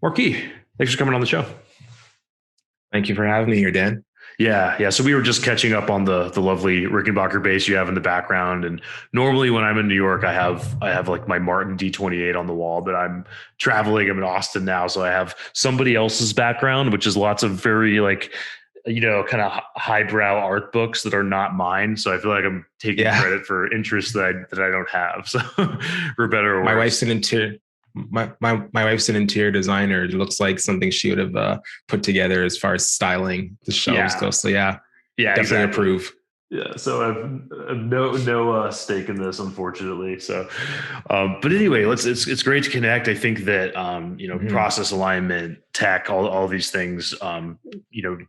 Marquis, thanks for coming on the show. Thank you for having me here, Dan. Yeah. So we were just catching up on the lovely Rickenbacker bass you have in the background. And normally when I'm in New York, I have like my Martin D28 on the wall, but I'm traveling. I'm in Austin now, so I have somebody else's background, which is lots of very like kind of highbrow art books that are not mine. So I feel like I'm taking Yeah, credit for interests that I don't have. So for better or my worse. wife's an interior my wife's an interior designer. It looks like something she would have put together as far as styling the shelves Yeah. go. So yeah, Yeah, definitely exactly. approve. Yeah, so I've no stake in this, unfortunately. So, but anyway, it's great to connect. I think that Mhm. process alignment, tech, all these things,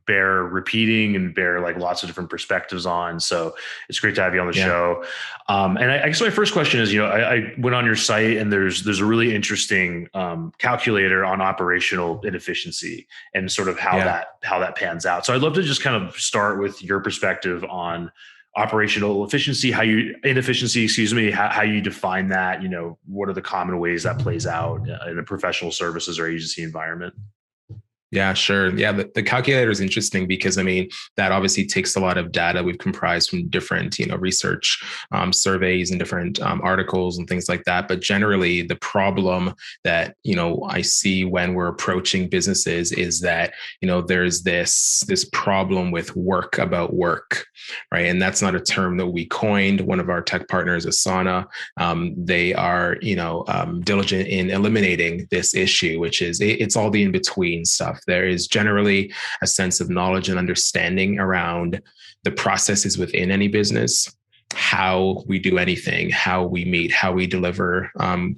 bear repeating and bear like lots of different perspectives on. So it's great to have you on the Yeah, show. And I guess my first question is, I went on your site and there's a really interesting calculator on operational inefficiency and sort of yeah. how that pans out. So I'd love to just kind of start with your perspective on operational efficiency, inefficiency, excuse me, how you define that. What are the common ways that plays out in a professional services or agency environment? Yeah, sure. Yeah, the calculator is interesting because I mean that obviously takes a lot of data we've comprised from different research surveys and different articles and things like that. But generally, the problem that I see when we're approaching businesses is that there's this problem with work about work, right? And that's not a term that we coined. One of our tech partners, Asana, they are diligent in eliminating this issue, which is it's all the in between stuff. There is generally a sense of knowledge and understanding around the processes within any business, how we do anything, how we meet, how we deliver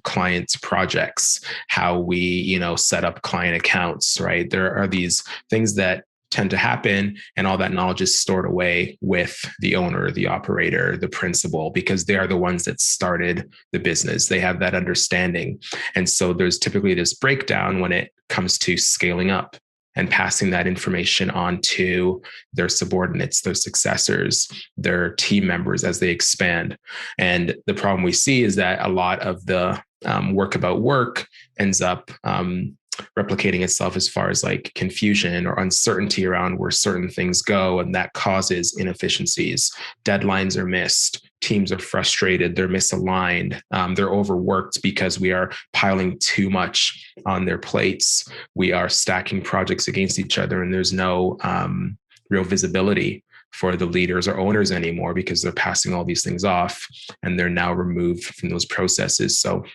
clients' projects, how we set up client accounts. Right? There are these things that tend to happen, and all that knowledge is stored away with the owner, the operator, the principal, because they are the ones that started the business. They have that understanding. And so there's typically this breakdown when it comes to scaling up and passing that information on to their subordinates, their successors, their team members as they expand. And the problem we see is that a lot of the work about work ends up replicating itself as far as like confusion or uncertainty around where certain things go. And that causes inefficiencies. Deadlines are missed. Teams are frustrated. They're misaligned. They're overworked because we are piling too much on their plates. We are stacking projects against each other, and there's no real visibility for the leaders or owners anymore because they're passing all these things off and they're now removed from those processes. So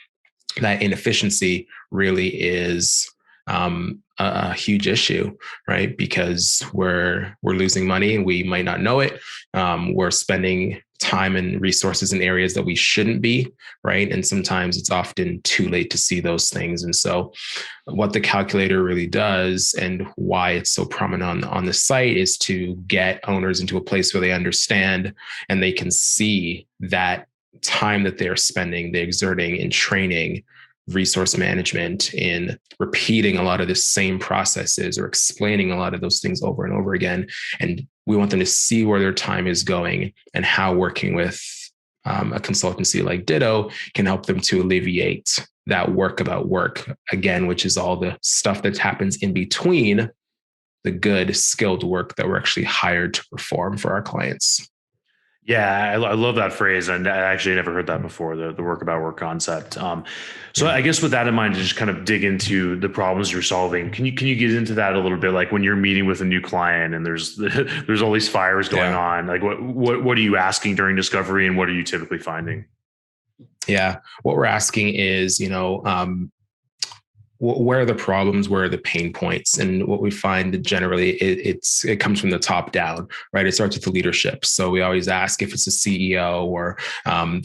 that inefficiency really is a huge issue, right? Because we're losing money and we might not know it. We're spending time and resources in areas that we shouldn't be, right? And sometimes it's often too late to see those things. And so, what the calculator really does and why it's so prominent on the site is to get owners into a place where they understand and they can see that time that they're spending, they're exerting in training, resource management, in repeating a lot of the same processes or explaining a lot of those things over and over again. And we want them to see where their time is going and how working with a consultancy like Ditto can help them to alleviate that work about work again, which is all the stuff that happens in between the good skilled work that we're actually hired to perform for our clients. Yeah, I love that phrase, and I actually never heard that before. The work about work concept. So Yeah. I guess with that in mind, to just kind of dig into the problems you're solving, can you get into that a little bit? Like when you're meeting with a new client and there's there's all these fires going Yeah. on. Like what are you asking during discovery, and what are you typically finding? Yeah. What we're asking is, where are the problems, where are the pain points? And what we find that generally it comes from the top down, right? It starts with the leadership. So we always ask if it's a CEO or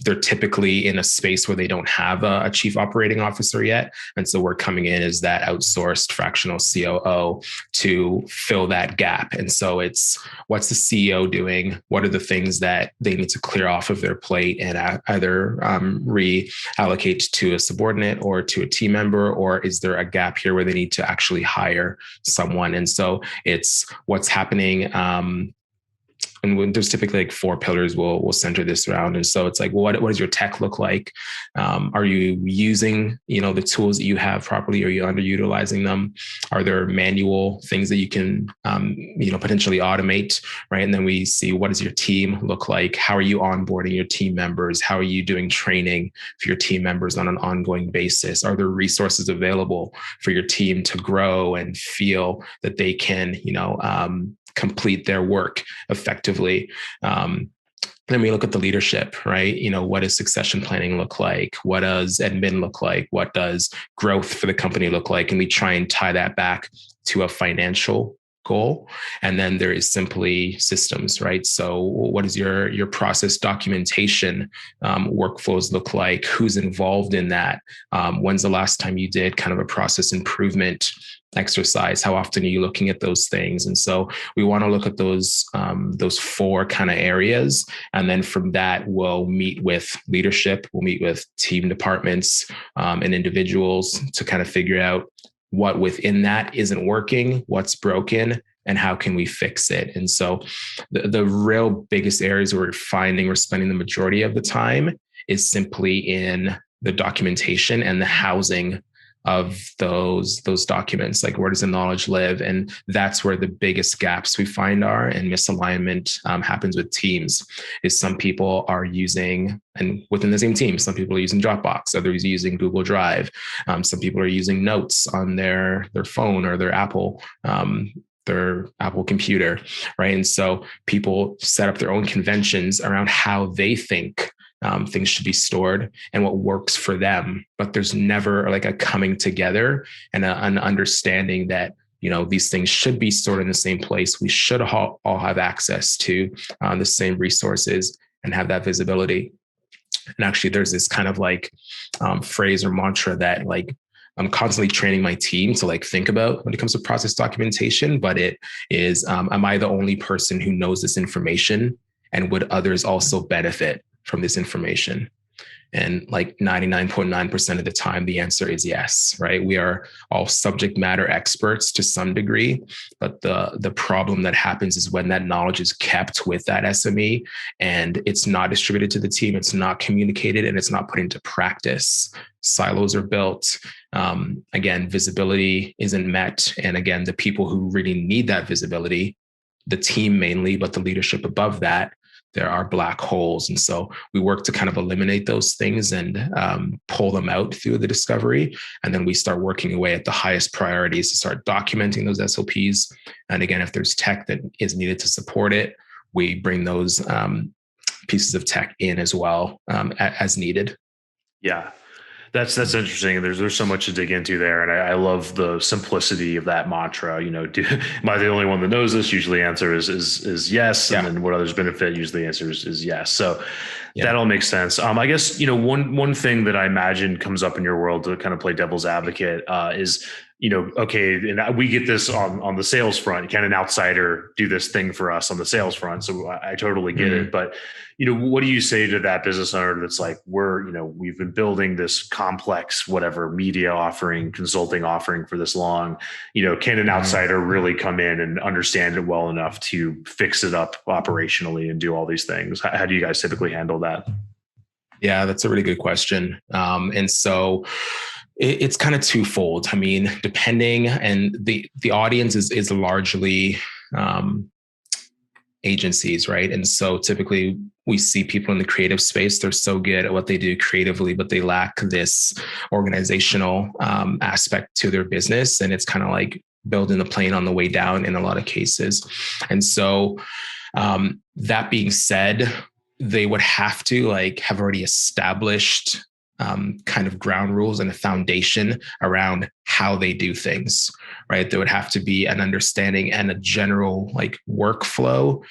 they're typically in a space where they don't have a chief operating officer yet. And so we're coming in as that outsourced fractional COO to fill that gap. And so it's what's the CEO doing? What are the things that they need to clear off of their plate and either reallocate to a subordinate or to a team member, or is there a gap here where they need to actually hire someone? And so it's what's happening and when there's typically like 4 pillars we'll center this around. And so it's like, well, what does your tech look like? Are you using, the tools that you have properly? Are you underutilizing them? Are there manual things that you can, potentially automate, right? And then we see, what does your team look like? How are you onboarding your team members? How are you doing training for your team members on an ongoing basis? Are there resources available for your team to grow and feel that they can, complete their work effectively? Then we look at the leadership, right? What does succession planning look like? What does admin look like? What does growth for the company look like? And we try and tie that back to a financial goal. And then there is simply systems, right? So what does your process documentation workflows look like? Who's involved in that? When's the last time you did kind of a process improvement exercise? How often are you looking at those things? And so we want to look at those 4 kind of areas. And then from that, we'll meet with leadership, we'll meet with team departments and individuals to kind of figure out what within that isn't working, what's broken, and how can we fix it? And so the real biggest areas where we're spending the majority of the time is simply in the documentation and the housing of those documents. Like, where does the knowledge live? And that's where the biggest gaps we find are, and misalignment happens with teams. Is some people are using, and within the same team, some people are using Dropbox, others are using Google Drive. Some people are using notes on their phone or their Apple computer, right? And so people set up their own conventions around how they think things should be stored and what works for them. But there's never like a coming together and an understanding that, these things should be stored in the same place. We should all have access to the same resources and have that visibility. And actually, there's this kind of like phrase or mantra that like I'm constantly training my team to like think about when it comes to process documentation, but it is, am I the only person who knows this information? And would others also benefit from this information? And like 99.9% of the time, the answer is yes, right? We are all subject matter experts to some degree, but the problem that happens is when that knowledge is kept with that SME and it's not distributed to the team, it's not communicated, and it's not put into practice. Silos are built. Again, visibility isn't met. And again, the people who really need that visibility, the team mainly, but the leadership above that, there are black holes. And so we work to kind of eliminate those things and pull them out through the discovery. And then we start working away at the highest priorities to start documenting those SOPs. And again, if there's tech that is needed to support it, we bring those pieces of tech in as well as needed. Yeah. That's interesting. There's so much to dig into there, and I love the simplicity of that mantra. Am I the only one that knows this? Usually, the answer is yes, and then what others benefit? Usually, the answer is yes. So that all makes sense. I guess one thing that I imagine comes up in your world to kind of play devil's advocate is okay, and we get this on the sales front. Can an outsider do this thing for us on the sales front? So I totally get it, but what do you say to that business owner that's like, we've been building this complex, whatever media offering, consulting offering for this long, can an outsider really come in and understand it well enough to fix it up operationally and do all these things? How do you guys typically handle that? Yeah, that's a really good question. And so it's kind of twofold. I mean, depending, and the audience is largely agencies, right? And so typically we see people in the creative space, they're so good at what they do creatively, but they lack this organizational aspect to their business. And it's kind of like building the plane on the way down in a lot of cases. And so that being said, they would have to have already established kind of ground rules and a foundation around how they do things, right? There would have to be an understanding and a general workflow.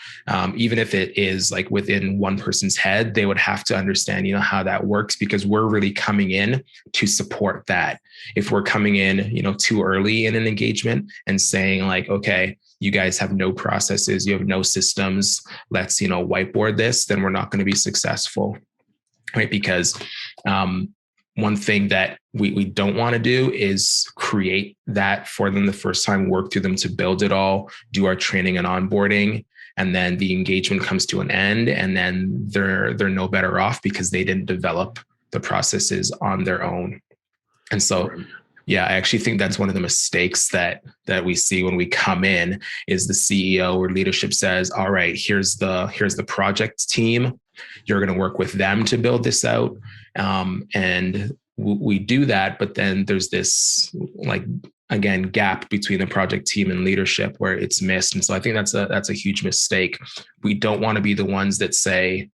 Even if it is within one person's head, they would have to understand, how that works, because we're really coming in to support that. If we're coming in, too early in an engagement and saying okay, you guys have no processes, you have no systems, let's, whiteboard this, then we're not going to be successful. Right? Because one thing that we don't want to do is create that for them the first time, work through them to build it all, do our training and onboarding, and then the engagement comes to an end, and then they're no better off because they didn't develop the processes on their own. And so, yeah, I actually think that's one of the mistakes that we see when we come in is the CEO or leadership says, all right, here's the project team. You're going to work with them to build this out. And we do that, but then there's this like, again, gap between the project team and leadership where it's missed. And so I think that's a huge mistake. We don't want to be the ones that say,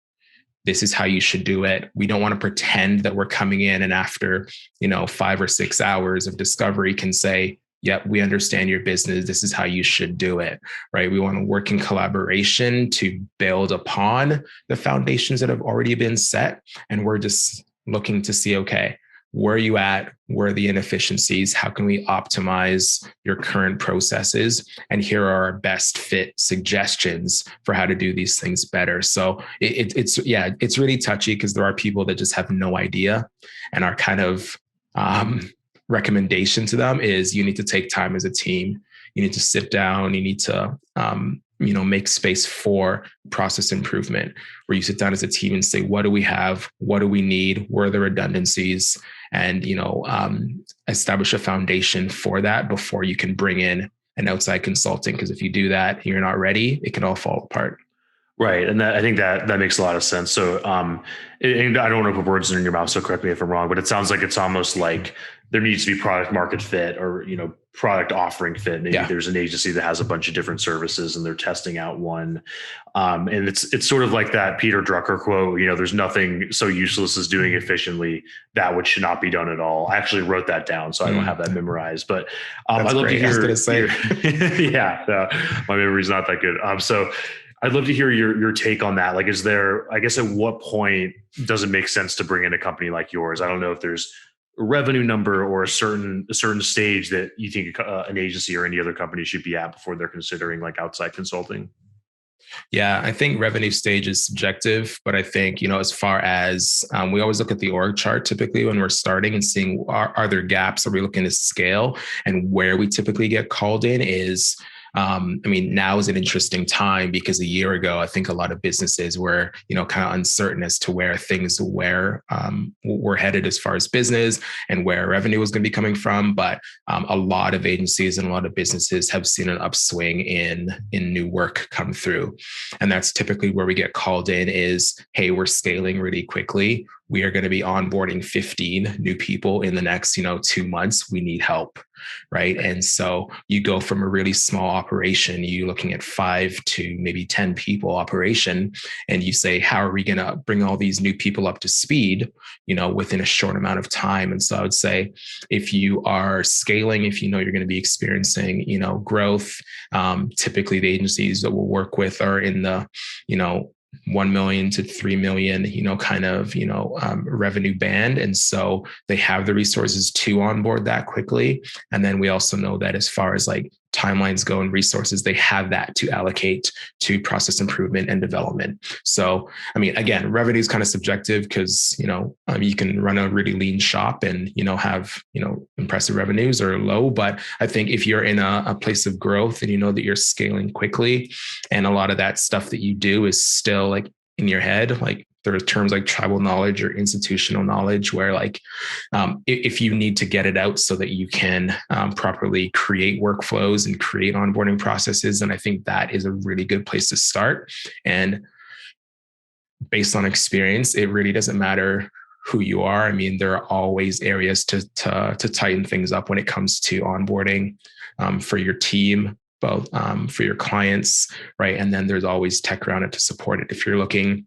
this is how you should do it. We don't want to pretend that we're coming in and after, 5 or 6 hours of discovery can say, yep, we understand your business. This is how you should do it, right? We want to work in collaboration to build upon the foundations that have already been set. And we're just looking to see, okay, where are you at? Where are the inefficiencies? How can we optimize your current processes? And here are our best fit suggestions for how to do these things better. So it's really touchy because there are people that just have no idea, and our kind of recommendation to them is you need to take time as a team. You need to sit down. You need to make space for process improvement, where you sit down as a team and say, what do we have? What do we need? Where are the redundancies? And, establish a foundation for that before you can bring in an outside consultant. Because if you do that and you're not ready, it can all fall apart. Right. And I think that makes a lot of sense. So and I don't want to put words in your mouth, so correct me if I'm wrong, but it sounds like it's almost like there needs to be product market fit or, product offering fit. Maybe there's an agency that has a bunch of different services and they're testing out one. And it's sort of like that Peter Drucker quote, there's nothing so useless as doing efficiently that which should not be done at all. I actually wrote that down, so I don't have that memorized, but I'd love to hear. I was going to say, my memory's not that good. So I'd love to hear your take on that. Like, is there, I guess, at what point does it make sense to bring in a company like yours? I don't know if there's a revenue number or a certain stage that you think an agency or any other company should be at before they're considering like outside consulting. Yeah, I think revenue stage is subjective, but I think, as far as we always look at the org chart typically when we're starting and seeing are there gaps? Are we looking to scale? And where we typically get called in is, now is an interesting time because a year ago, I think a lot of businesses were, kind of uncertain as to where things were headed as far as business and where revenue was going to be coming from. But a lot of agencies and a lot of businesses have seen an upswing in new work come through. And that's typically where we get called in is, hey, we're scaling really quickly. We are going to be onboarding 15 new people in the next, 2 months. We need help, right? And so you go from a really small operation, you're looking at 5 to maybe 10 people operation, and you say, how are we going to bring all these new people up to speed, within a short amount of time? And so I would say, if you are scaling, if you're going to be experiencing, growth, typically the agencies that we'll work with are in the, 1 million to 3 million, revenue band. And so they have the resources to onboard that quickly. And then we also know that as far as like timelines go and resources, they have that to allocate to process improvement and development. So, again, revenue is kind of subjective because, you can run a really lean shop and, have, impressive revenues or low. But I think if you're in a place of growth and that you're scaling quickly and a lot of that stuff that you do is still like in your head, like there are terms like tribal knowledge or institutional knowledge where like if you need to get it out so that you can properly create workflows and create onboarding processes, then I think that is a really good place to start. And based on experience, it really doesn't matter who you are. There are always areas to tighten things up when it comes to onboarding for your team, both for your clients, right? And then there's always tech around it to support it. If you're looking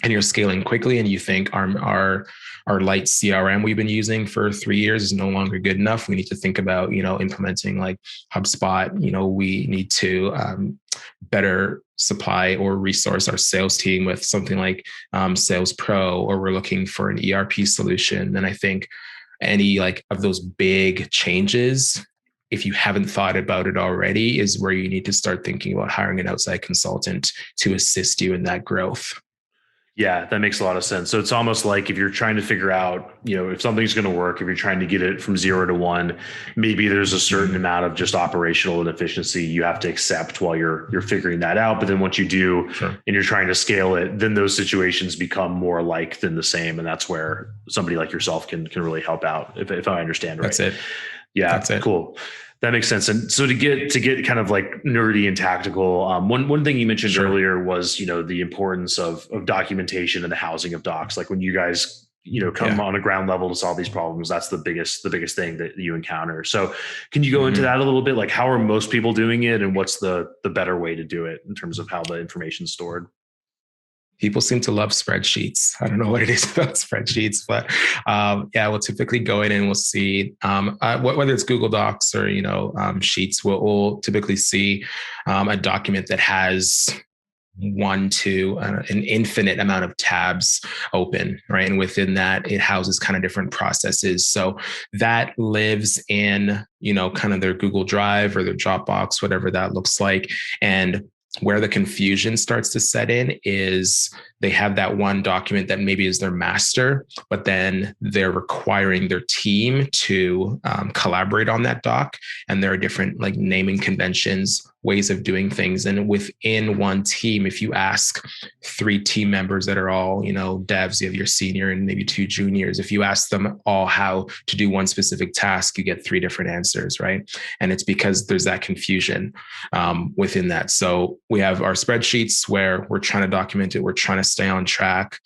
and you're scaling quickly and you think our light CRM we've been using for 3 years is no longer good enough, we need to think about, implementing like HubSpot. We need to better supply or resource our sales team with something like Sales Pro, or we're looking for an ERP solution. And I think any like of those big changes, if you haven't thought about it already, is where you need to start thinking about hiring an outside consultant to assist you in that growth. Yeah, that makes a lot of sense. So it's almost like if you're trying to figure out, if something's going to work, if you're trying to get it from 0 to 1, maybe there's a certain amount of just operational inefficiency you have to accept while you're figuring that out. But then once you do, Sure. and you're trying to scale it, then those situations become more alike than the same, and that's where somebody like yourself can really help out. If I understand right. That's it. Yeah, That's it. cool. That makes sense. And so to get kind of like nerdy and tactical, one thing you mentioned Sure. earlier was the importance of documentation and the housing of docs. Like when you guys come on a ground level to solve these problems, that's the biggest thing that you encounter. So can you go into that a little bit? Like how are most people doing it, and what's the better way to do it in terms of how the information's stored? People seem to love spreadsheets. I don't know what it is about spreadsheets, but we'll typically go in and we'll see whether it's Google Docs or Sheets. We'll typically see a document that has an infinite amount of tabs open, right? And within that, it houses kind of different processes. So that lives in kind of their Google Drive or their Dropbox, whatever that looks like, and where the confusion starts to set in is they have that one document that maybe is their master, but then they're requiring their team to collaborate on that doc. And there are different like naming conventions, ways of doing things. And within one team, if you ask 3 team members that are all, devs, you have your senior and maybe 2 juniors, if you ask them all how to do one specific task, you get 3 different answers, right? And it's because there's that confusion within that. So we have our spreadsheets where we're trying to document it. We're trying to stay on track.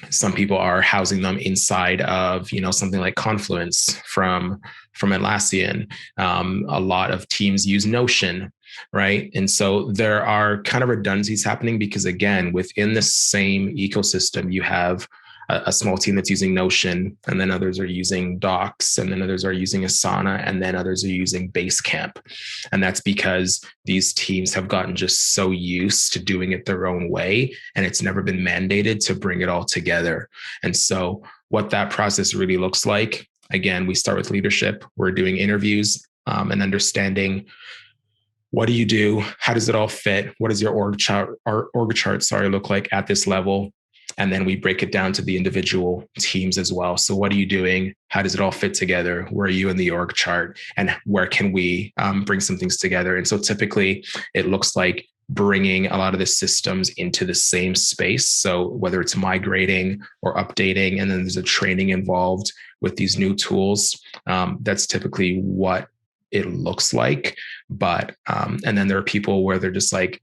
Some people are housing them inside of, something like Confluence from Atlassian. A lot of teams use Notion, right? And so there are kind of redundancies happening because, again, within the same ecosystem, you have a small team that's using Notion, and then others are using Docs, and then others are using Asana, and then others are using Basecamp. And that's because these teams have gotten just so used to doing it their own way, and it's never been mandated to bring it all together. And so what that process really looks like, again, we start with leadership. We're doing interviews and understanding, what do you do? How does it all fit? What does your org chart look like at this level? And then we break it down to the individual teams as well. So what are you doing? How does it all fit together? Where are you in the org chart? And where can we bring some things together? And so typically it looks like bringing a lot of the systems into the same space. So whether it's migrating or updating, and then there's a training involved with these new tools, that's typically what it looks like. But, and then there are people where they're just like,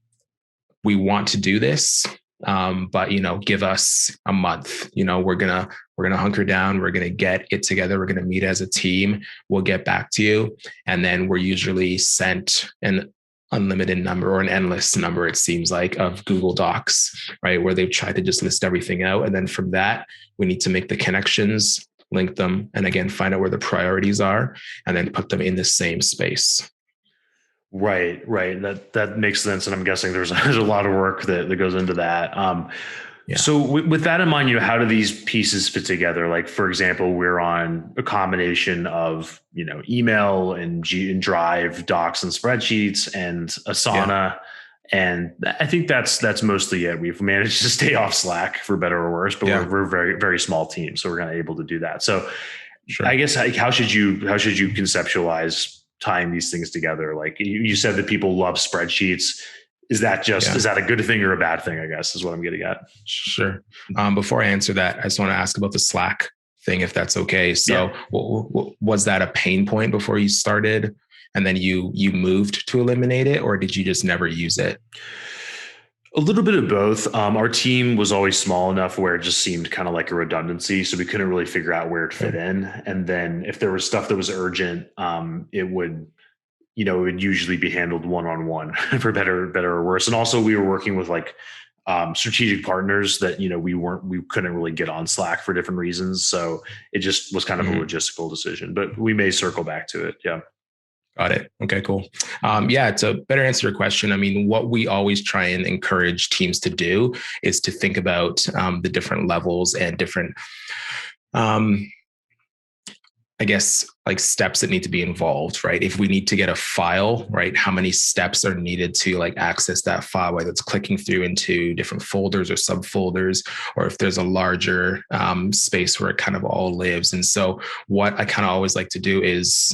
we want to do this. But give us a month. We're gonna hunker down. We're gonna get it together. We're gonna meet as a team. We'll get back to you, and then we're usually sent an unlimited number or an endless number, it seems like, of Google Docs, right, where they've tried to just list everything out, and then from that we need to make the connections, link them, and again find out where the priorities are, and then put them in the same space. Right. That makes sense, and I'm guessing there's a lot of work that goes into that. So with that in mind, how do these pieces fit together? Like, for example, we're on a combination of email and Drive, Docs, and spreadsheets, and Asana, and I think that's mostly it. We've managed to stay off Slack, for better or worse, but we're a very, very small team, so we're kind of able to do that. So, sure. I guess how should you conceptualize tying these things together? Like you said that people love spreadsheets. Is that is that a good thing or a bad thing, I guess, is what I'm getting at? Sure. Before I answer that, I just want to ask about the Slack thing, if that's okay. So was that a pain point before you started and then you moved to eliminate it, or did you just never use it? A little bit of both. Our team was always small enough where it just seemed kind of like a redundancy. So we couldn't really figure out where it fit in. And then if there was stuff that was urgent, it would usually be handled one-on-one for better or worse. And also we were working with like strategic partners that, we couldn't really get on Slack for different reasons. So it just was kind of a logistical decision, but we may circle back to it. Yeah. Got it. Okay, cool. To better answer your question, I mean, what we always try and encourage teams to do is to think about the different levels and different, like steps that need to be involved, right? If we need to get a file, right, how many steps are needed to like access that file, whether it's clicking through into different folders or subfolders, or if there's a larger space where it kind of all lives. And so what I kind of always like to do is,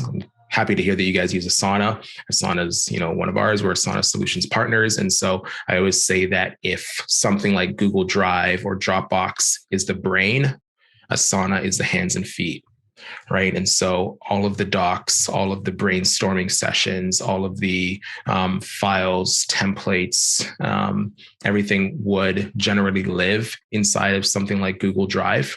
happy to hear that you guys use Asana. Asana's, one of ours. We're Asana Solutions Partners. And so I always say that if something like Google Drive or Dropbox is the brain, Asana is the hands and feet. Right. And so all of the docs, all of the brainstorming sessions, all of the files, templates, everything would generally live inside of something like Google Drive.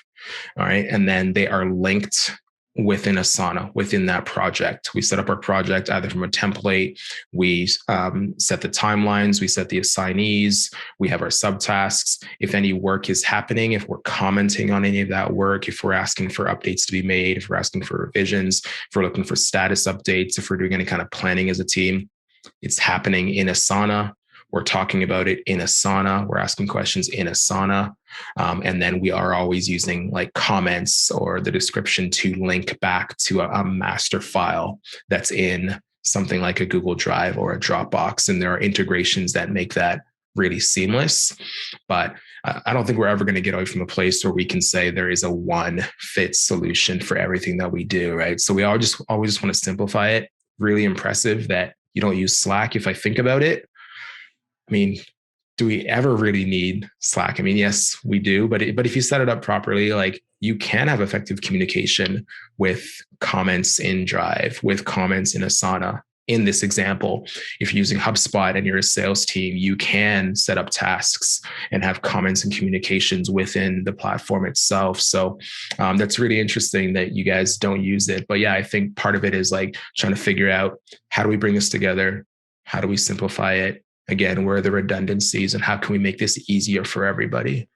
All right. And then they are linked within Asana, within that project. We set up our project either from a template, we set the timelines, we set the assignees, we have our subtasks. If any work is happening, if we're commenting on any of that work, if we're asking for updates to be made, if we're asking for revisions, if we're looking for status updates, if we're doing any kind of planning as a team, it's happening in Asana. We're talking about it in Asana. We're asking questions in Asana. And then we are always using like comments or the description to link back to a master file that's in something like a Google Drive or a Dropbox. And there are integrations that make that really seamless. But I don't think we're ever going to get away from a place where we can say there is a one fit solution for everything that we do, right? So we always just want to simplify it. Really impressive that you don't use Slack if I think about it. I mean, do we ever really need Slack? I mean, yes, we do, but if you set it up properly, like you can have effective communication with comments in Drive, with comments in Asana. In this example, if you're using HubSpot and you're a sales team, you can set up tasks and have comments and communications within the platform itself. So that's really interesting that you guys don't use it. But yeah, I think part of it is like trying to figure out, how do we bring this together? How do we simplify it? Again, where are the redundancies and how can we make this easier for everybody?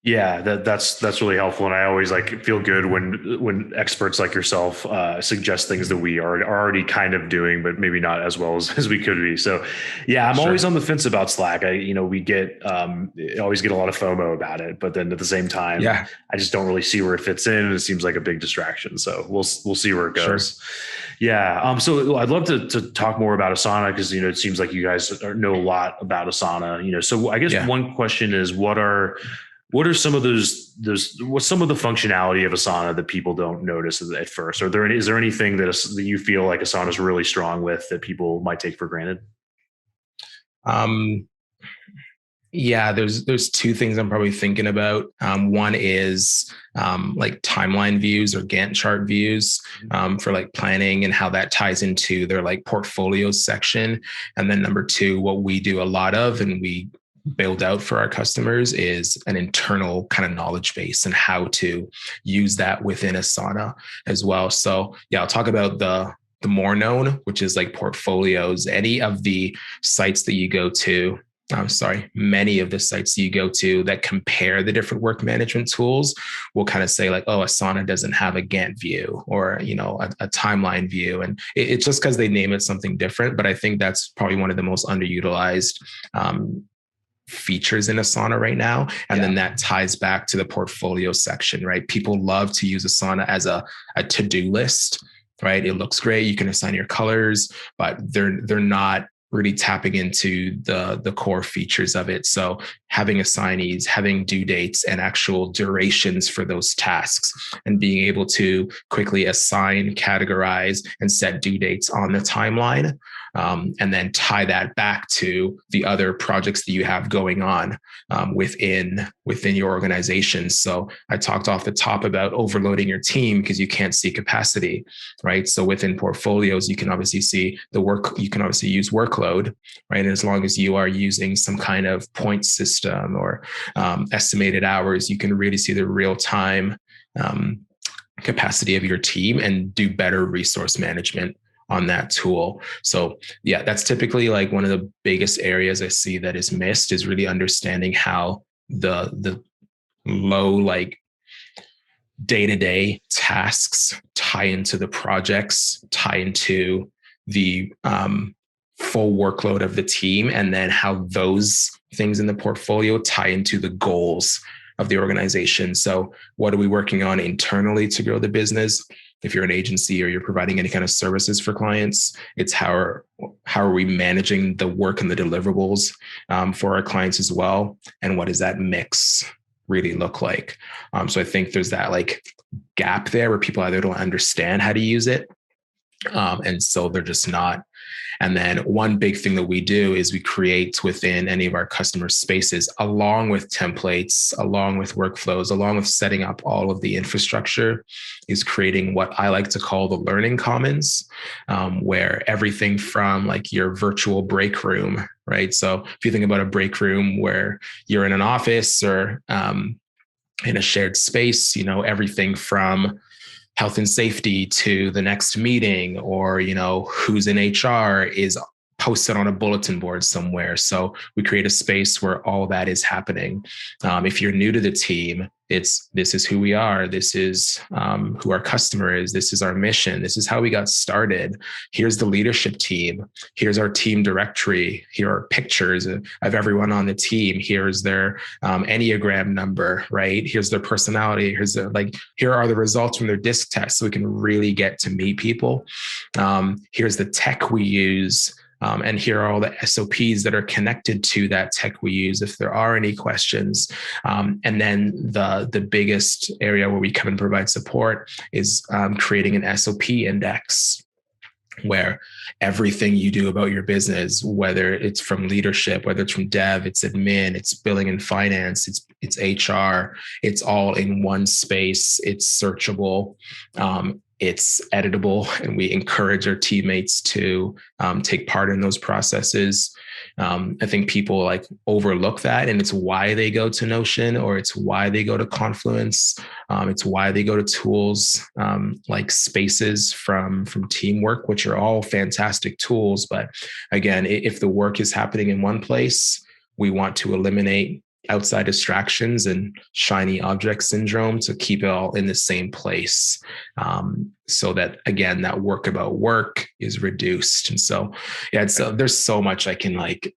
Yeah, that's really helpful, and I always like feel good when experts like yourself suggest things that we are already kind of doing, but maybe not as well as we could be. So, yeah, I'm always on the fence about Slack. We always get a lot of FOMO about it, but then at the same time, yeah, I just don't really see where it fits in, and it seems like a big distraction. So we'll see where it goes. Sure. Yeah. So I'd love to talk more about Asana because it seems like you guys know a lot about Asana. So I guess one question is, what are some of what's some of the functionality of Asana that people don't notice at first? Is there anything that you feel like Asana is really strong with that people might take for granted? Yeah, there's two things I'm probably thinking about. One is like timeline views or Gantt chart views for like planning and how that ties into their like portfolios section. And then number two, what we do a lot of and we build out for our customers is an internal kind of knowledge base and how to use that within Asana as well. So yeah, I'll talk about the more known, which is like portfolios. Any of the sites that you go to, many of the sites you go to that compare the different work management tools will kind of say like, oh, Asana doesn't have a Gantt view or, a timeline view. And it's just because they name it something different. But I think that's probably one of the most underutilized features in Asana right now. And then that ties back to the portfolio section, right? People love to use Asana as a to-do list, right? It looks great. You can assign your colors, but they're not really tapping into the core features of it. So having assignees, having due dates and actual durations for those tasks and being able to quickly assign, categorize, and set due dates on the timeline. And then tie that back to the other projects that you have going on within your organization. So I talked off the top about overloading your team because you can't see capacity, right? So within portfolios, you can obviously see the work, you can obviously use workload, right? And as long as you are using some kind of point system or estimated hours, you can really see the real time capacity of your team and do better resource management on that tool. So yeah, that's typically like one of the biggest areas I see that is missed is really understanding how the low like day-to-day tasks tie into the projects, tie into the full workload of the team, and then how those things in the portfolio tie into the goals of the organization. So what are we working on internally to grow the business? if you're an agency or you're providing any kind of services for clients, it's how are we managing the work and the deliverables for our clients as well? And what does that mix really look like? So I think there's that like gap there where people either don't understand how to use it. And so they're just not. And then one big thing that we do is we create within any of our customer spaces, along with templates, along with workflows, along with setting up all of the infrastructure, is creating what I like to call the learning commons, where everything from like your virtual break room, right? So if you think about a break room where you're in an office or in a shared space, everything from health and safety to the next meeting, or, who's in HR is posted on a bulletin board somewhere. So we create a space where all that is happening. If you're new to the team, this is who we are. This is who our customer is. This is our mission. This is how we got started. Here's the leadership team. Here's our team directory. Here are pictures of everyone on the team. Here's their Enneagram number, right? Here's their personality. Here are the results from their disc test, so we can really get to meet people. Here's the tech we use. And here are all the SOPs that are connected to that tech we use if there are any questions. And then the biggest area where we come and provide support is creating an SOP index, where everything you do about your business, whether it's from leadership, whether it's from dev, it's admin, it's billing and finance, it's HR, it's all in one space. It's searchable. It's editable, and we encourage our teammates to take part in those processes. I think people like overlook that, and it's why they go to Notion, or it's why they go to Confluence. It's why they go to tools like Spaces from Teamwork, which are all fantastic tools. But again, if the work is happening in one place, we want to eliminate outside distractions and shiny object syndrome to keep it all in the same place, so that, again, that work about work is reduced. And so, there's so much I can like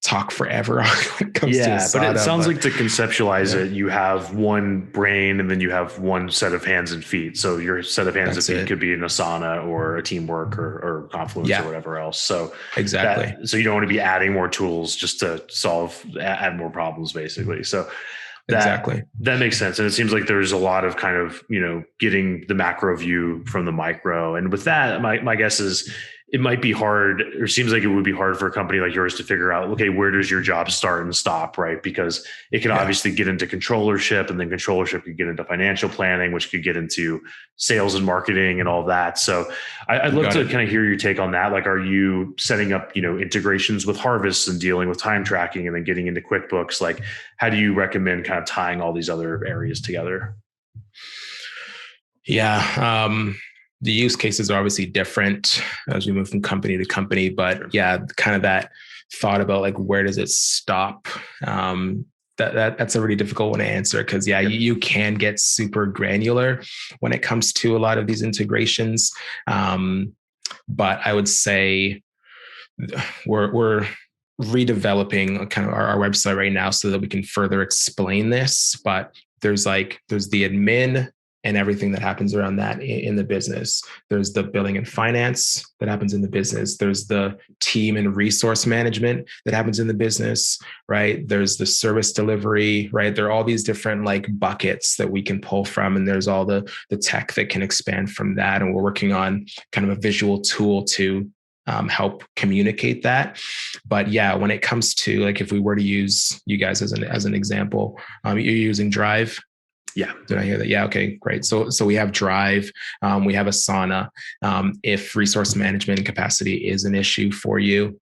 talk forever on when it comes to Asana, but it sounds like to conceptualize it, you have one brain and then you have one set of hands and feet. So your set of hands and feet could be an Asana or a Teamwork or Confluence or whatever else. So exactly. So you don't want to be adding more tools just to add more problems, basically. So that makes sense. And it seems like there's a lot of kind of, getting the macro view from the micro. And with that, my guess is it might be hard, or seems like it would be hard for a company like yours to figure out, okay, where does your job start and stop, right? Because it can obviously get into controllership, and then controllership could get into financial planning, which could get into sales and marketing and all that. So I'd love to kind of hear your take on that. Like, are you setting up, integrations with Harvest and dealing with time tracking and then getting into QuickBooks? Like, how do you recommend kind of tying all these other areas together? Yeah. The use cases are obviously different as we move from company to company, but kind of that thought about like, where does it stop? That's a really difficult one to answer, because you can get super granular when it comes to a lot of these integrations. But I would say we're redeveloping kind of our website right now so that we can further explain this. But there's the admin and everything that happens around that in the business. There's the billing and finance that happens in the business. There's the team and resource management that happens in the business, right? There's the service delivery, right? There are all these different like buckets that we can pull from, and there's all the tech that can expand from that. And we're working on kind of a visual tool to help communicate that. But when it comes to like, if we were to use you guys as an example, you're using Drive. Yeah. Did I hear that? Yeah. Okay, great. So we have Drive, we have Asana. If resource management and capacity is an issue for you,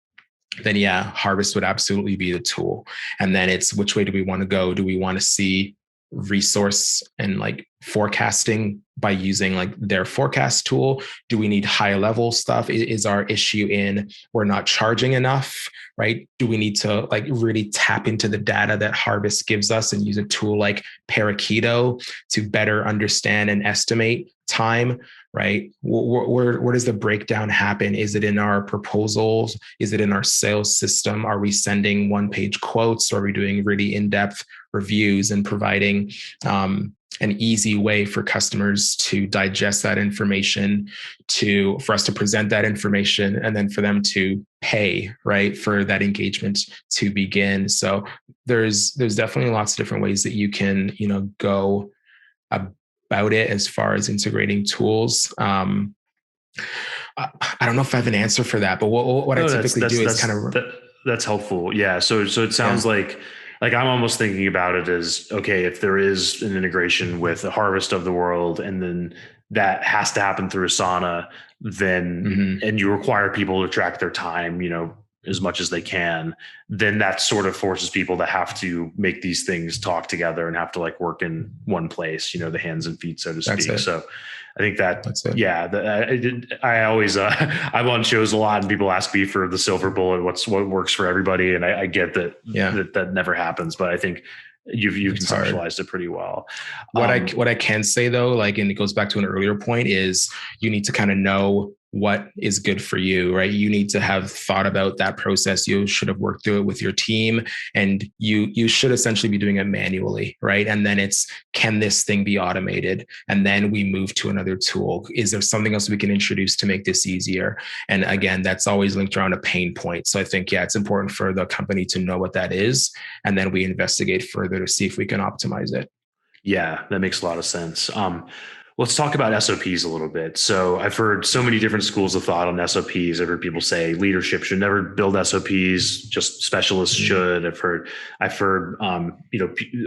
then Harvest would absolutely be the tool. And then it's, which way do we want to go? Do we want to see resource and like forecasting by using like their forecast tool? Do we need high level stuff? Is our issue in we're not charging enough, right? Do we need to like really tap into the data that Harvest gives us and use a tool like Parakeeto to better understand and estimate time, right? Where does the breakdown happen? Is it in our proposals? Is it in our sales system? Are we sending one-page quotes? Or are we doing really in-depth reviews and providing an easy way for customers to digest that information, for us to present that information, and then for them to pay, right, for that engagement to begin. So there's definitely lots of different ways that you can, go about it as far as integrating tools. I don't know if I have an answer for that, but what I typically do is kind of that's helpful. Yeah. So it sounds like I'm almost thinking about it as, okay, if there is an integration with a Harvest of the world, and then that has to happen through Asana, then and you require people to track their time, as much as they can, then that sort of forces people to have to make these things talk together and have to like work in one place, the hands and feet, so to speak. So I think that's it. Yeah. I always, I'm on shows a lot and people ask me for the silver bullet, what works for everybody. And I get that, that never happens, but I think you've conceptualized it pretty well. What I can say though, like, and it goes back to an earlier point, is you need to kind of know what is good for you, right? You need to have thought about that process. You should have worked through it with your team, and you should essentially be doing it manually, right? And then it's, can this thing be automated? And then we move to another tool. Is there something else we can introduce to make this easier? And again, that's always linked around a pain point. So I think, it's important for the company to know what that is. And then we investigate further to see if we can optimize it. Yeah, that makes a lot of sense. Let's talk about SOPs a little bit. So I've heard so many different schools of thought on SOPs. I've heard people say leadership should never build SOPs, just specialists should. I've heard,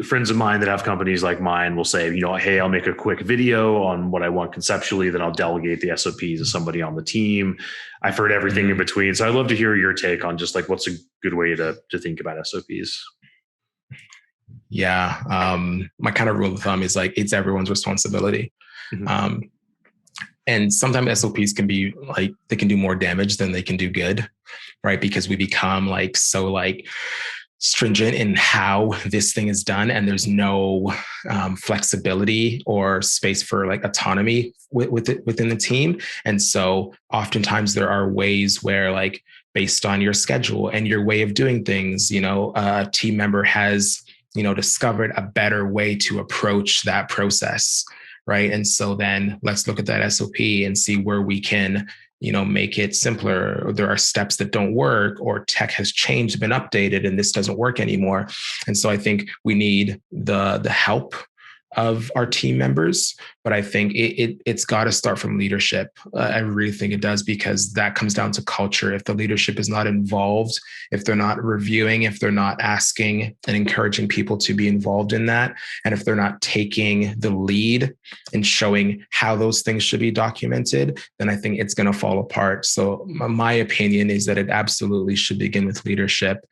friends of mine that have companies like mine will say, hey, I'll make a quick video on what I want conceptually, then I'll delegate the SOPs to somebody on the team. I've heard everything in between. So I'd love to hear your take on just like, what's a good way to think about SOPs? Yeah. My kind of rule of thumb is like, it's everyone's responsibility. And sometimes SOPs can be like, they can do more damage than they can do good, right? Because we become like, so like stringent in how this thing is done. And there's no flexibility or space for like autonomy within the team. And so oftentimes there are ways where, like, based on your schedule and your way of doing things, a team member has, discovered a better way to approach that process. Right. And so then let's look at that SOP and see where we can, make it simpler. Or there are steps that don't work, or tech has changed, been updated, and this doesn't work anymore. And so I think we need the help of our team members, but I think it's got to start from leadership. I really think it does, because that comes down to culture. If the leadership is not involved, if they're not reviewing, if they're not asking and encouraging people to be involved in that, and if they're not taking the lead and showing how those things should be documented, then I think it's going to fall apart. So my opinion is that it absolutely should begin with leadership.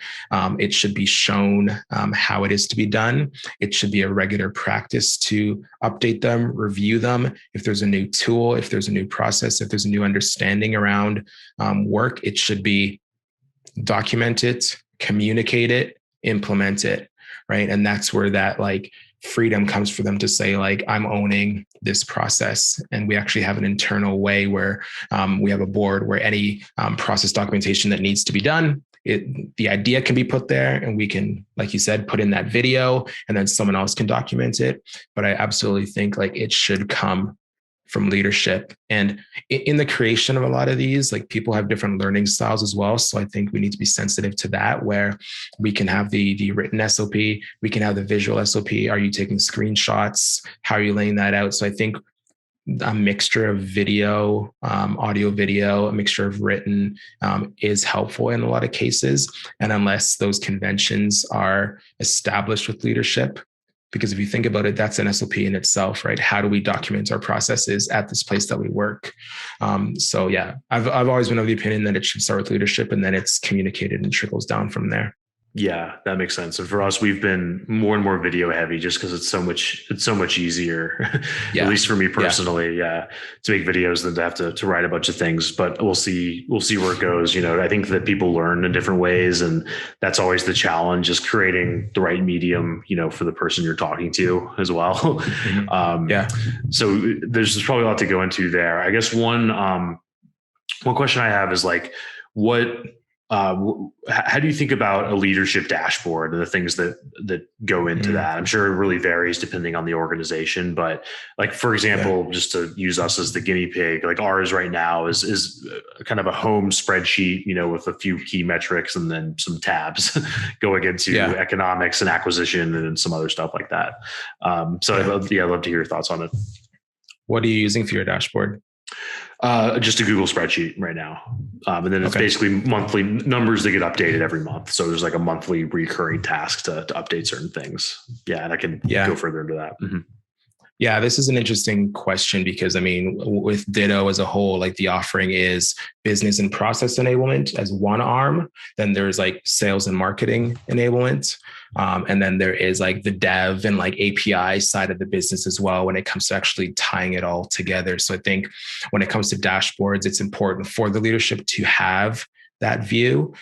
It should be shown how it is to be done. It should be a regular practice to update them, review them. If there's a new tool, if there's a new process, if there's a new understanding around work, it should be document it, communicate it, implement it, right? And that's where that like freedom comes for them to say, like, I'm owning this process. And we actually have an internal way where we have a board where any process documentation that needs to be done, the idea can be put there, and we can, like you said, put in that video, and then someone else can document it. But I absolutely think like it should come from leadership. And in the creation of a lot of these, like, people have different learning styles as well. So I think we need to be sensitive to that, where we can have the written SOP, we can have the visual SOP. Are you taking screenshots? How are you laying that out? So I think a mixture of video, audio, video, a mixture of written is helpful in a lot of cases. And unless those conventions are established with leadership, because if you think about it, that's an SOP in itself, right? How do we document our processes at this place that we work? So yeah, I've always been of the opinion that it should start with leadership, and then it's communicated and trickles down from there. Yeah, that makes sense. And for us, we've been more and more video heavy just because it's so much easier, at least for me personally, to make videos than to have to write a bunch of things. But we'll see where it goes. I think that people learn in different ways, and that's always the challenge, is creating the right medium, for the person you're talking to as well. So there's probably a lot to go into there. I guess one question I have is like, what how do you think about a leadership dashboard and the things that go into that? I'm sure it really varies depending on the organization, but like, for example, just to use us as the guinea pig, like ours right now is kind of a home spreadsheet, with a few key metrics and then some tabs going into economics and acquisition and some other stuff like that. I'd love to hear your thoughts on it. What are you using for your dashboard? Just a Google spreadsheet right now. And then it's basically monthly numbers that get updated every month. So there's like a monthly recurring task to update certain things. Yeah. And I can go further into that. Mm-hmm. Yeah, this is an interesting question because with Ditto as a whole, like the offering is business and process enablement as one arm. Then there's like sales and marketing enablement. And then there is like the dev and like API side of the business as well when it comes to actually tying it all together. So I think when it comes to dashboards, it's important for the leadership to have that view,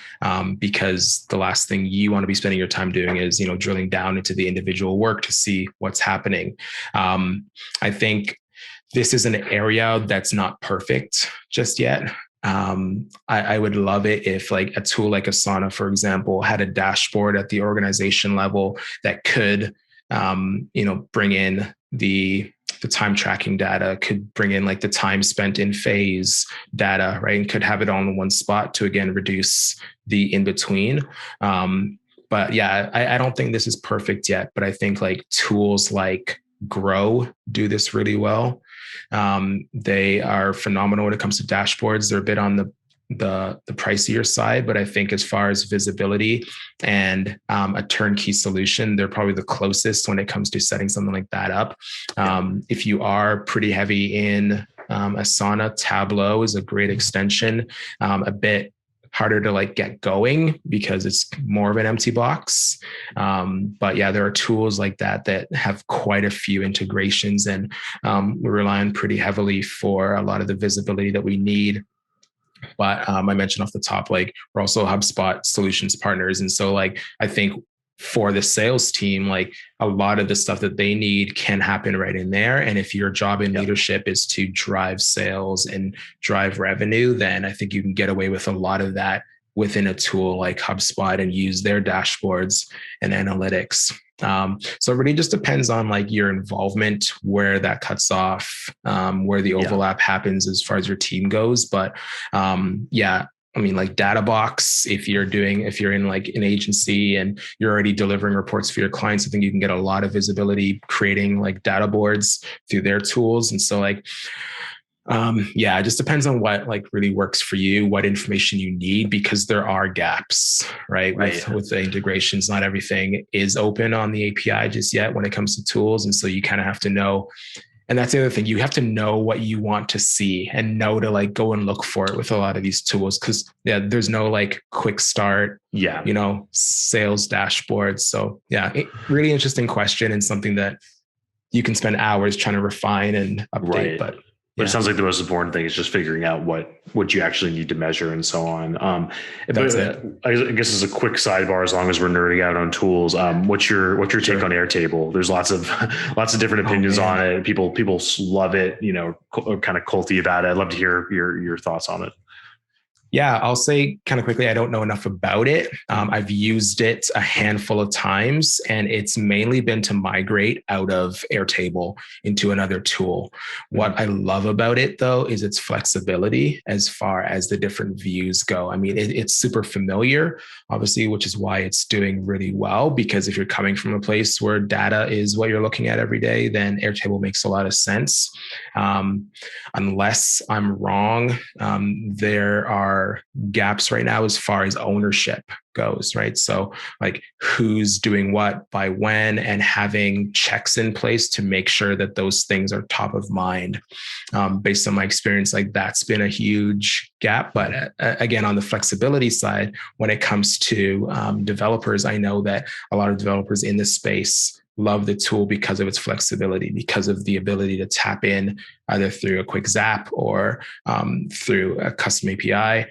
because the last thing you want to be spending your time doing is, drilling down into the individual work to see what's happening. I think this is an area that's not perfect just yet. I would love it if like a tool like Asana, for example, had a dashboard at the organization level that could, bring in the time tracking data, could bring in like the time spent in phase data, right? And could have it all in one spot to, again, reduce the in-between. But yeah, I don't think this is perfect yet, but I think like tools like Grow do this really well. They are phenomenal when it comes to dashboards. They're a bit on the pricier side, but I think as far as visibility and a turnkey solution, they're probably the closest when it comes to setting something like that up. If you are pretty heavy in Asana, Tableau is a great extension, a bit harder to like get going because it's more of an empty box. But yeah, there are tools like that have quite a few integrations, and we rely on pretty heavily for a lot of the visibility that we need. But I mentioned off the top, like we're also HubSpot Solutions Partners. And so like, I think for the sales team, like a lot of the stuff that they need can happen right in there. And if your job in leadership is to drive sales and drive revenue, then I think you can get away with a lot of that within a tool like HubSpot and use their dashboards and analytics. So it really just depends on like your involvement, where that cuts off, where the overlap happens as far as your team goes. But like Databox, if you're in like an agency and you're already delivering reports for your clients, I think you can get a lot of visibility creating like data boards through their tools. And so like, it just depends on what like really works for you, what information you need, because there are gaps, right? With the integrations, not everything is open on the API just yet when it comes to tools. And so you kind of have to know, and that's the other thing, you have to know what you want to see and know to like go and look for it with a lot of these tools. Cause there's no like quick start, sales dashboards. So really interesting question, and something that you can spend hours trying to refine and update, but it sounds like the most important thing is just figuring out what you actually need to measure and so on. That's it. I guess as a quick sidebar, as long as we're nerding out on tools, what's your take on Airtable? There's lots of different opinions on it. People love it, kind of culty about it. I'd love to hear your thoughts on it. Yeah, I'll say kind of quickly, I don't know enough about it. I've used it a handful of times, and it's mainly been to migrate out of Airtable into another tool. What I love about it, though, is its flexibility as far as the different views go. I mean, it's super familiar, obviously, which is why it's doing really well, because if you're coming from a place where data is what you're looking at every day, then Airtable makes a lot of sense. Unless I'm wrong, there are gaps right now as far as ownership goes, right? So like who's doing what by when, and having checks in place to make sure that those things are top of mind. Based on my experience, like that's been a huge gap. But again, on the flexibility side, when it comes to developers, I know that a lot of developers in this space love the tool because of its flexibility, because of the ability to tap in either through a quick zap or through a custom API,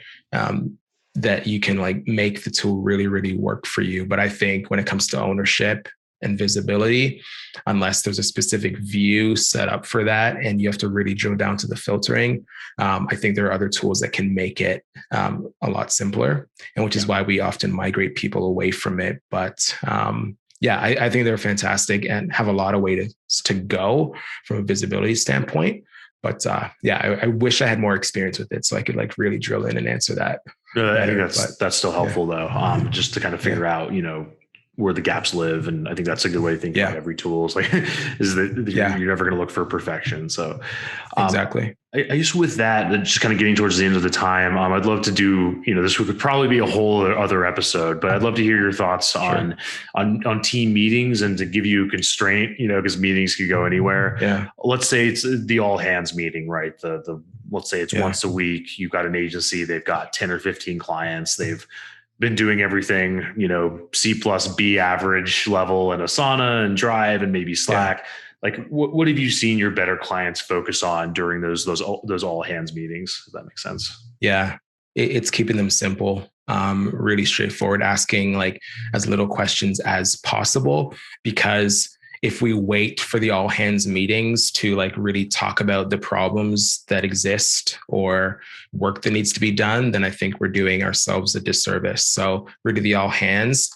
that you can like make the tool really, really work for you. But I think when it comes to ownership, and visibility, unless there's a specific view set up for that and you have to really drill down to the filtering. I think there are other tools that can make it a lot simpler, and which is why we often migrate people away from it. But I think they're fantastic and have a lot of ways to go from a visibility standpoint. But I wish I had more experience with it so I could like really drill in and answer that. No, I think that's still helpful though. Just to kind of figure out, where the gaps live. And I think that's a good way to think about every tool is like, is that you're never going to look for perfection. So exactly. I guess with that, just kind of getting towards the end of the time, I'd love to do, this could probably be a whole other episode, but I'd love to hear your thoughts on team meetings and to give you a constraint, because meetings could go anywhere. Yeah. Let's say it's the all hands meeting, right? Let's say it's once a week. You've got an agency, they've got 10 or 15 clients. They've been doing everything, C+B average level in Asana and Drive and maybe Slack. Like what have you seen your better clients focus on during those all hands meetings? If that makes sense. Yeah. It's keeping them simple, really straightforward, asking like as little questions as possible, because if we wait for the all hands meetings to like really talk about the problems that exist or work that needs to be done, then I think we're doing ourselves a disservice. So really the all hands,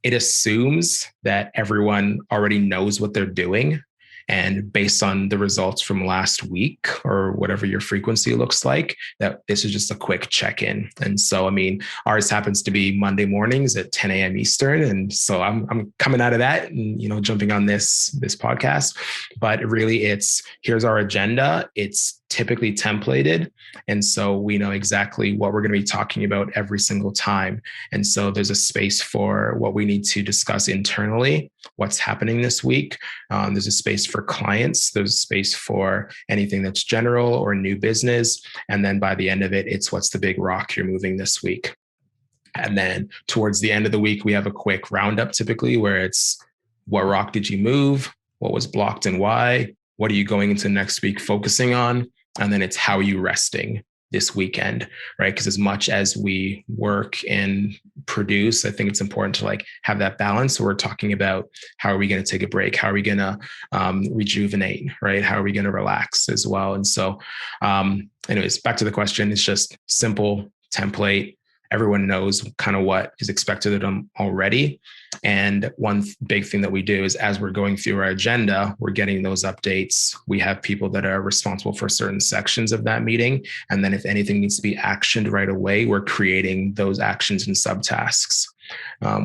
it assumes that everyone already knows what they're doing. And based on the results from last week or whatever your frequency looks like, that this is just a quick check-in. And so, ours happens to be Monday mornings at 10 a.m. Eastern. And so I'm coming out of that and, jumping on this podcast, but really here's our agenda. It's typically templated. And so we know exactly what we're going to be talking about every single time. And so there's a space for what we need to discuss internally, what's happening this week. There's a space for clients. There's a space for anything that's general or new business. And then by the end of it, it's what's the big rock you're moving this week. And then towards the end of the week, we have a quick roundup typically where it's what rock did you move? What was blocked and why? What are you going into next week focusing on? And then it's how are you resting this weekend, right? Because as much as we work and produce, I think it's important to like have that balance. So we're talking about how are we going to take a break? How are we going to rejuvenate, right? How are we going to relax as well? And so anyways, back to the question, it's just simple template. Everyone knows kind of what is expected of them already. And one big thing that we do is as we're going through our agenda, we're getting those updates. We have people that are responsible for certain sections of that meeting. And then if anything needs to be actioned right away, we're creating those actions and subtasks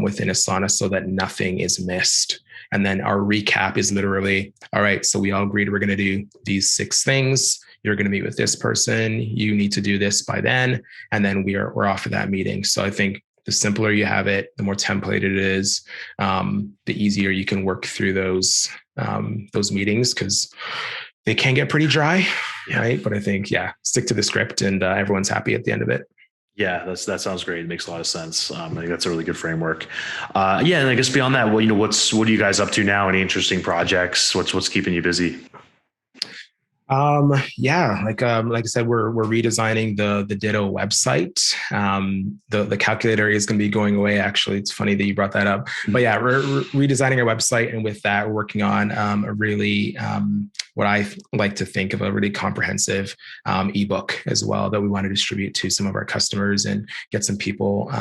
within Asana so that nothing is missed. And then our recap is literally, all right, so we all agreed we're going to do these 6 things. You're going to meet with this person. You need to do this by then. And then we're off of that meeting. So I think the simpler you have it, the more templated it is, the easier you can work through those meetings because they can get pretty dry, right? But I think, stick to the script and everyone's happy at the end of it. Yeah, that sounds great. It makes a lot of sense. I think that's a really good framework. And I guess beyond that, well, what are you guys up to now? Any interesting projects? What's keeping you busy? Like I said, we're redesigning the Ditto website. The calculator is going to be going away. Actually, it's funny that you brought that up, but we're redesigning our website. And with that, we're working on a really, what I like to think of a really comprehensive ebook as well that we want to distribute to some of our customers and get some people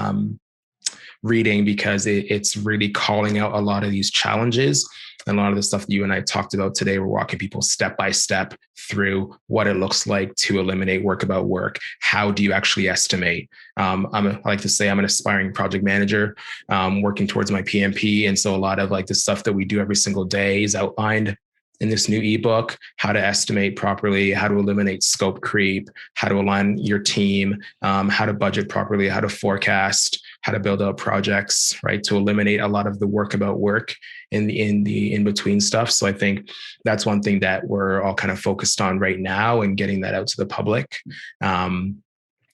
reading because it's really calling out a lot of these challenges. And a lot of the stuff that you and I talked about today, we're walking people step by step through what it looks like to eliminate work about work. How do you actually estimate? I like to say I'm an aspiring project manager working towards my PMP. And so a lot of like the stuff that we do every single day is outlined in this new ebook, how to estimate properly, how to eliminate scope creep, how to align your team, how to budget properly, how to forecast, how to build out projects, right? To eliminate a lot of the work about work in the in-between stuff. So I think that's one thing that we're all kind of focused on right now and getting that out to the public.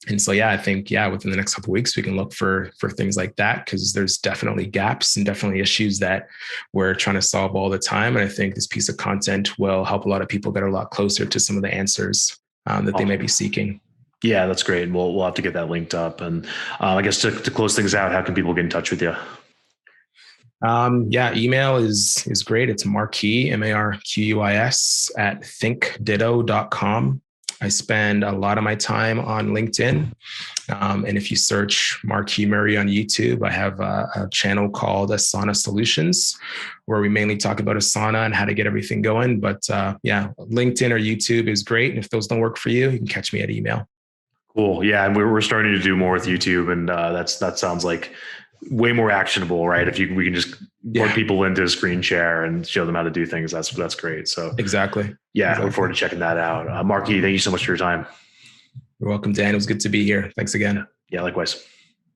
And so, I think, within the next couple of weeks, we can look for things like that because there's definitely gaps and definitely issues that we're trying to solve all the time. And I think this piece of content will help a lot of people get a lot closer to some of the answers that they may be seeking. Yeah, that's great. And we'll have to get that linked up. And I guess to close things out, how can people get in touch with you? Yeah, email is great. It's Marquis, Marquis at thinkditto.com. I spend a lot of my time on LinkedIn. And if you search Marquis Murray on YouTube, I have a channel called Asana Solutions, where we mainly talk about Asana and how to get everything going. But yeah, LinkedIn or YouTube is great. And if those don't work for you, you can catch me at email. Cool. Yeah, and we're starting to do more with YouTube, and that sounds like way more actionable, right? If we can just plug people into a screen share and show them how to do things, that's great. So exactly. Yeah, I look forward to checking that out. Marquis, thank you so much for your time. You're welcome, Dan. It was good to be here. Thanks again. Yeah, likewise.